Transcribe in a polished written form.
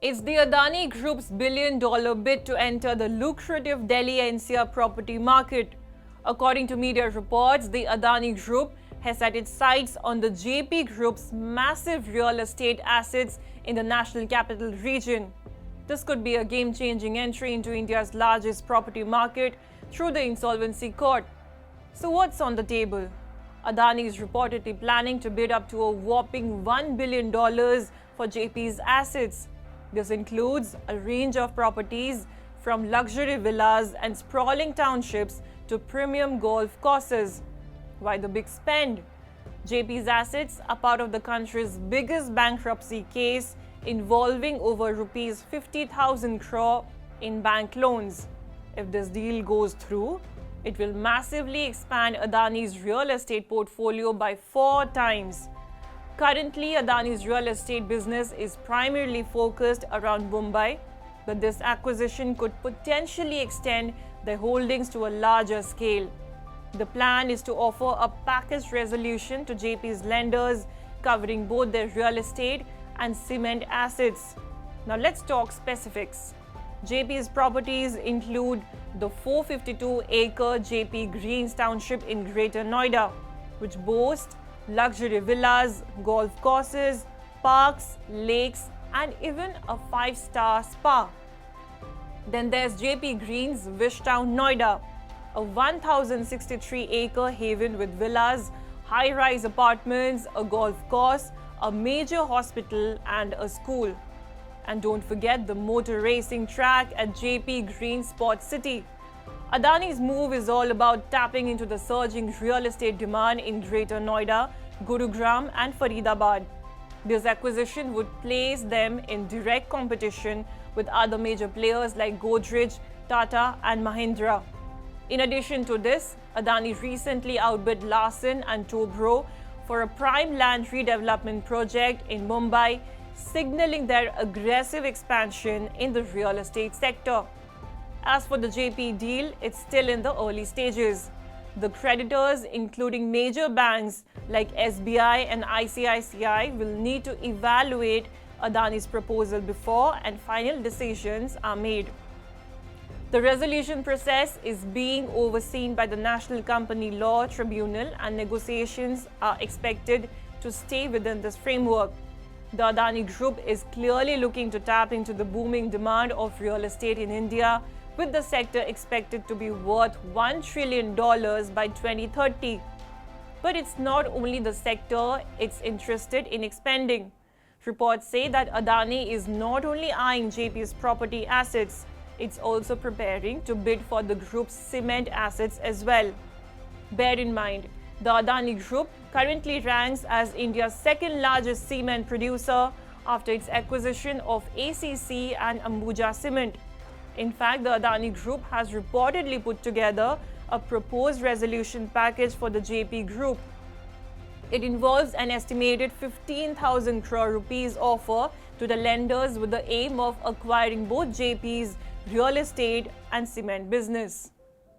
It's the Adani Group's billion-dollar bid to enter the lucrative Delhi NCR property market. According to media reports, the Adani Group has set its sights on the JP Group's massive real estate assets in the National Capital Region. This could be a game-changing entry into India's largest property market through the insolvency court. So what's on the table? Adani is reportedly planning to bid up to a whopping $1 billion for JP's assets. This includes a range of properties from luxury villas and sprawling townships to premium golf courses. Why the big spend? JP's assets are part of the country's biggest bankruptcy case involving over rupees 50,000 crore in bank loans. If this deal goes through, it will massively expand Adani's real estate portfolio by 4 times. Currently, Adani's real estate business is primarily focused around Mumbai, but this acquisition could potentially extend their holdings to a larger scale. The plan is to offer a packaged resolution to JP's lenders covering both their real estate and cement assets. Now let's talk specifics. JP's properties include the 452-acre JP Greens Township in Greater Noida, which boasts luxury villas, golf courses, parks, lakes, and even a 5-star spa. Then there's JP Greens Wishtown Noida, a 1,063-acre haven with villas, high-rise apartments, a golf course, a major hospital, and a school. And don't forget the motor racing track at JP Greens Sports City. Adani's move is all about tapping into the surging real estate demand in Greater Noida, Gurugram, and Faridabad. This acquisition would place them in direct competition with other major players like Godrej, Tata, and Mahindra. In addition to this, Adani recently outbid Larsen and Toubro for a prime land redevelopment project in Mumbai, signaling their aggressive expansion in the real estate sector. As for the JP deal, it's still in the early stages. The creditors, including major banks like SBI and ICICI, will need to evaluate Adani's proposal before and final decisions are made. The resolution process is being overseen by the National Company Law Tribunal, and negotiations are expected to stay within this framework. The Adani Group is clearly looking to tap into the booming demand of real estate in India, with the sector expected to be worth $1 trillion by 2030. But it's not only the sector it's interested in expanding. Reports say that Adani is not only eyeing JP's property assets, it's also preparing to bid for the group's cement assets as well. Bear in mind, the Adani Group currently ranks as India's second largest cement producer after its acquisition of ACC and Ambuja Cement. In fact, the Adani Group has reportedly put together a proposed resolution package for the JP Group. It involves an estimated 15,000 crore rupees offer to the lenders with the aim of acquiring both JP's real estate and cement business.